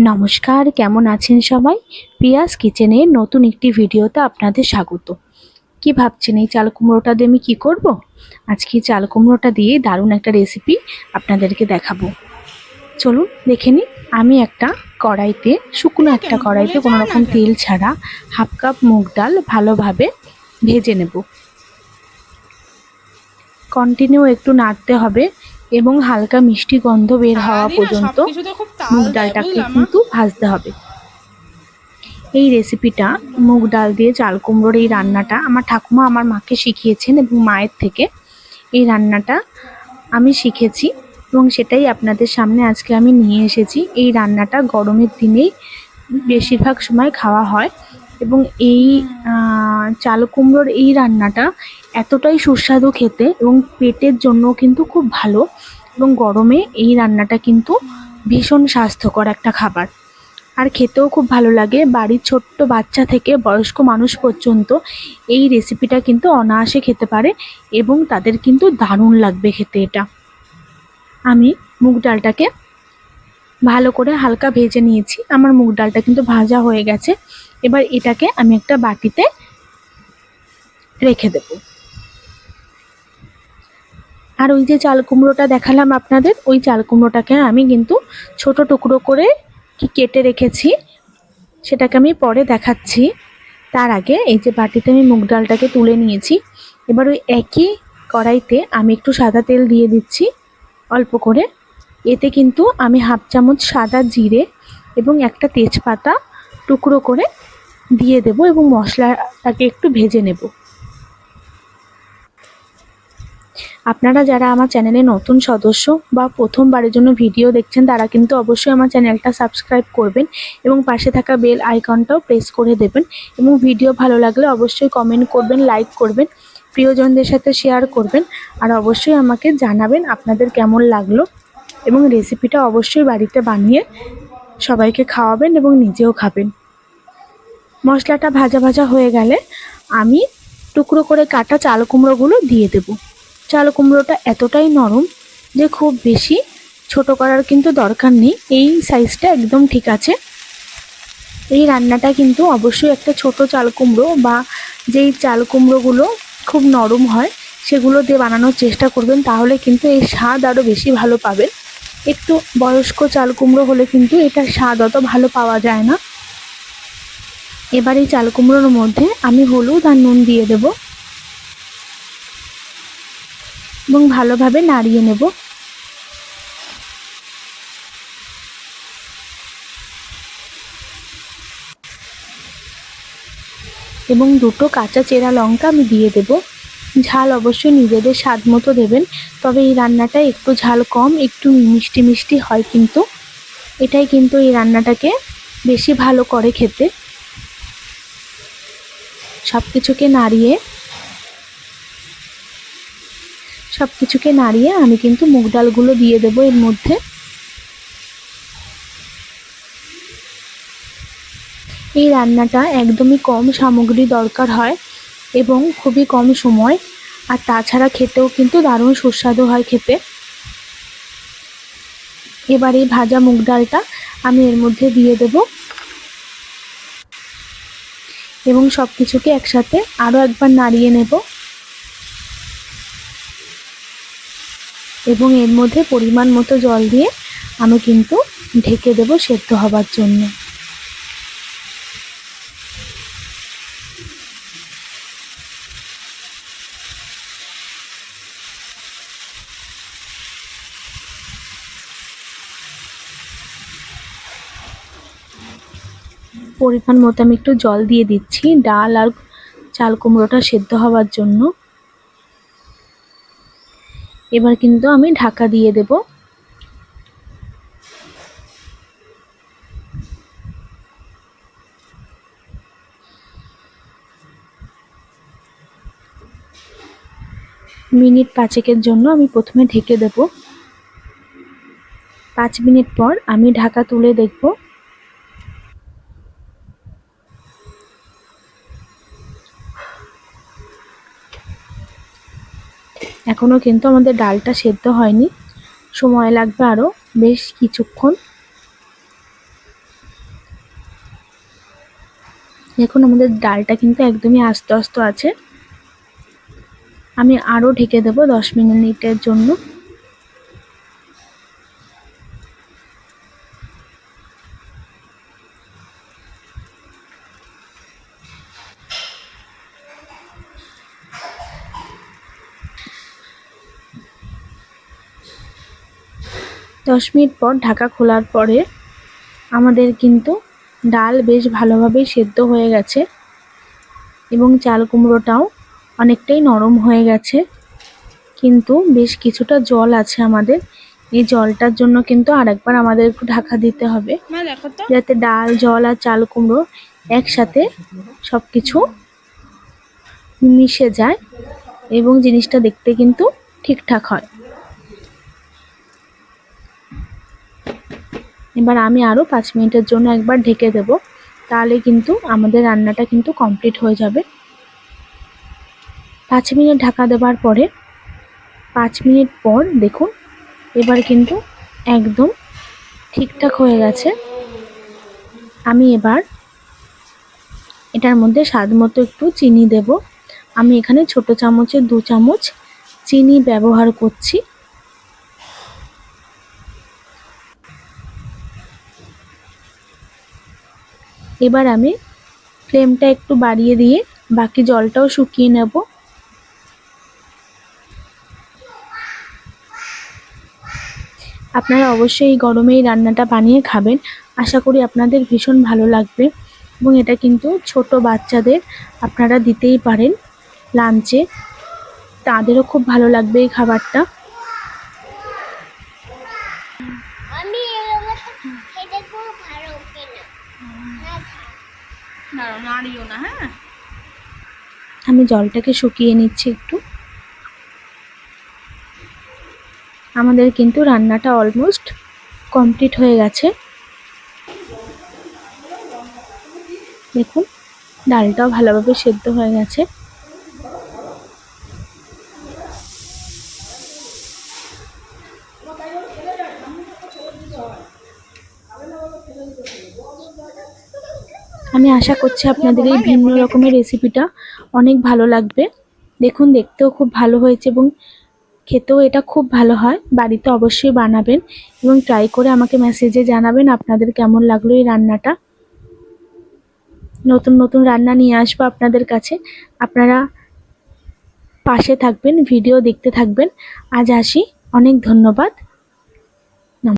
নমস্কার, কেমন আছেন সবাই? প্রিয়াস কিচেনের নতুন একটি ভিডিওতে আপনাদের স্বাগত। কি ভাবছেন এই চাল কুমড়োটা দিয়ে আমি কি করব? আজকে চাল কুমড়োটা দিয়ে দারুণ একটা রেসিপি আপনাদেরকে দেখাবো। চলুন দেখে নিই। আমি একটা কড়াইতে, শুকনো একটা কড়াইতে কোনো রকম তেল ছাড়া হাফ কাপ মুগ ডাল ভালোভাবে ভেজে নেব। কন্টিনিউ একটু নাড়তে হবে এবং হালকা মিষ্টি গন্ধ বের হওয়া পর্যন্ত মুগ ডালটাকে কিন্তু ভাজতে হবে। এই রেসিপিটা মুগ ডাল দিয়ে চাল কুমড়োর এই রান্নাটা আমার ঠাকুমা আমার মাকে শিখিয়েছেন এবং মায়ের থেকে এই রান্নাটা আমি শিখেছি এবং সেটাই আপনাদের সামনে আজকে আমি নিয়ে এসেছি। এই রান্নাটা গরমের দিনেই বেশিরভাগ সময় খাওয়া হয় এবং এই চাল কুমড়োর এই রান্নাটা এতটাই সুস্বাদু খেতে এবং পেটের জন্য কিন্তু খুব ভালো এবং গরমে এই রান্নাটা কিন্তু ভীষণ স্বাস্থ্যকর একটা খাবার আর খেতেও খুব ভালো লাগে। বাড়ির ছোট্ট বাচ্চা থেকে বয়স্ক মানুষ পর্যন্ত এই রেসিপিটা কিন্তু অনায়াসে খেতে পারে এবং তাদের কিন্তু দারুণ লাগবে খেতে এটা। আমি মুগ ডালটাকে ভালো করে হালকা ভেজে নিয়েছি। আমার মুগ ডালটা কিন্তু ভাজা হয়ে গেছে। এবার এটাকে আমি একটা বাটিতে রেখে দেব। আর ওই যে চাল কুমড়োটা দেখালাম আপনাদের, ওই চাল কুমড়োটাকে আমি কিন্তু ছোট টুকরো করে কেটে রেখেছি, সেটাকে আমি পরে দেখাচ্ছি। তার আগে এই যে বাটিতে আমি মুগ ডালটাকে তুলে নিয়েছি। এবার ওই একই কড়াইতে আমি একটু সাদা তেল দিয়ে দিচ্ছি অল্প করে। এতে কিন্তু আমি হাফ চামচ সাদা জিরে এবং একটা তেজপাতা টুকরো করে দিয়ে দেব এবং মশলাটাকে একটু ভেজে নেব। আপনারা যারা আমার চ্যানেলে নতুন সদস্য বা প্রথমবারের জন্য ভিডিও দেখছেন তারা কিন্তু অবশ্যই আমার চ্যানেলটা সাবস্ক্রাইব করবেন এবং পাশে থাকা বেল আইকনটাও প্রেস করে দেবেন এবং ভিডিও ভালো লাগলে অবশ্যই কমেন্ট করবেন, লাইক করবেন, প্রিয়জনদের সাথে শেয়ার করবেন আর অবশ্যই আমাকে জানাবেন আপনাদের কেমন লাগলো এবং রেসিপিটা অবশ্যই বাড়িতে বানিয়ে সবাইকে খাওয়াবেন এবং নিজেও খাবেন। মশলাটা ভাজা ভাজা হয়ে গেলে আমি টুকরো করে কাটা চাল কুমড়োগুলো দিয়ে দেবো। চাল কুমড়োটা এতটাই নরম যে খুব বেশি ছোট করার কিন্তু দরকার নেই, এই সাইজটা একদম ঠিক আছে। এই রান্নাটা কিন্তু অবশ্যই একটা ছোট চাল কুমড়ো বা যেই চাল কুমড়োগুলো খুব নরম হয় সেগুলো দিয়ে বানানোর চেষ্টা করবেন, তাহলে কিন্তু এই স্বাদ আরও বেশি ভালো পাবেন। একটু বয়স্ক চাল কুমড়ো হলে কিন্তু এটার স্বাদ অত ভালো পাওয়া যায় না। এবার এই চাল কুমড়োর মধ্যে আমি হলুদ আর নুন দিয়ে দেব এবং ভালোভাবে নাড়িয়ে নেব। এবং দুটো কাঁচা চেরা লঙ্কা আমি দিয়ে দেব। ঝাল অবশ্যই নিজেদের স্বাদ মতো দেবেন, তবে এই রান্নাটা একটু ঝাল কম, একটু মিষ্টি মিষ্টি হয় কিন্তু এটাই কিন্তু এই রান্নাটাকে বেশি ভালো করে খেতে। সব কিছুকে নাড়িয়ে আমি কিন্তু মুগ ডালগুলো দিয়ে দেবো এর মধ্যে। এই রান্নাটা একদমই কম সামগ্রী দরকার হয় এবং খুবই কম সময়, আর তাছাড়া খেতেও কিন্তু দারুণ সুস্বাদু হয় খেতে। এবার এই ভাজা মুগ ডালটা আমি এর মধ্যে দিয়ে দেব এবং সব কিছুকে একসাথে আরও একবার নাড়িয়ে নেব এবং এর মধ্যে পরিমাণ মতো জল দিয়ে আমি কিন্তু ঢেকে দেব সেদ্ধ হবার জন্য। পরিমাণ মতো আমি একটু জল দিয়ে দিচ্ছি ডাল আর চাল কুমড়োটা সেদ্ধ হওয়ার জন্য। এবার কিন্তু আমি ঢাকা দিয়ে দেব। মিনিট 5 জন্য আমি প্রথমে ঢেকে দেব। 5 মিনিট পর আমি ঢাকা তুলে দেখব। এখনও কিন্তু আমাদের ডালটা সেদ্ধ হয়নি, সময় লাগবে আরও বেশ কিছুক্ষণ। দেখুন আমাদের ডালটা কিন্তু একদমই আস্তে আস্তে আছে। আমি আরও ঢেকে দেবো 10 মিনিটের জন্য। দশ মিনিট পর ঢাকা খোলার পরে আমাদের কিন্তু ডাল বেশ ভালোভাবেই সেদ্ধ হয়ে গেছে এবং চাল কুমড়োটাও অনেকটাই নরম হয়ে গেছে, কিন্তু বেশ কিছুটা জল আছে আমাদের। এই জলটার জন্য কিন্তু আরেকবার আমাদের একটু ঢাকা দিতে হবে, যাতে ডাল, জল আর চাল কুমড়ো একসাথে সব কিছু মিশে যায় এবং জিনিসটা দেখতে কিন্তু ঠিকঠাক হয়। এবার আমি আরও 5 মিনিটের জন্য একবার ঢেকে দেব, তাহলে কিন্তু আমাদের রান্নাটা কিন্তু কমপ্লিট হয়ে যাবে। 5 মিনিট ঢাকা দেওয়ার পরে 5 মিনিট পর দেখুন এবার কিন্তু একদম ঠিকঠাক হয়ে গেছে। আমি এবার এটার মধ্যে স্বাদ মতো একটু চিনি দেব। আমি এখানে ছোট চামচে 2 চামচ চিনি ব্যবহার করছি। এবার আমি ফ্লেমটা একটু বাড়িয়ে দিয়ে বাকি জলটাও শুকিয়ে নেব। আপনারা অবশ্যই এই গরমে এই রান্নাটা বানিয়ে খাবেন, আশা করি আপনাদের ভীষণ ভালো লাগবে। এবং এটা কিন্তু ছোট বাচ্চাদের আপনারা দিতেই পারেন লাঞ্চে, তাদেরও খুব ভালো লাগবে এই খাবারটা। আমি জলটাকে শুকিয়ে নিচ্ছি একটু। আমাদের কিন্তু রান্নাটা অলমোস্ট কমপ্লিট হয়ে গেছে। দেখুন ডালটাও ভালোভাবে সেদ্ধ হয়ে গেছে। আমি আশা করছি আপনাদের এই ভিন্ন রকমের রেসিপিটা অনেক ভালো লাগবে। দেখুন দেখতেও খুব ভালো হয়েছে এবং খেতেও এটা খুব ভালো হয়। বাড়িতে অবশ্যই বানাবেন এবং ট্রাই করে আমাকে মেসেজে জানাবেন আপনাদের কেমন লাগলো এই রান্নাটা। নতুন নতুন রান্না নিয়ে আসবো আপনাদের কাছে, আপনারা পাশে থাকবেন, ভিডিও দেখতে থাকবেন। আজ আসি, অনেক ধন্যবাদ।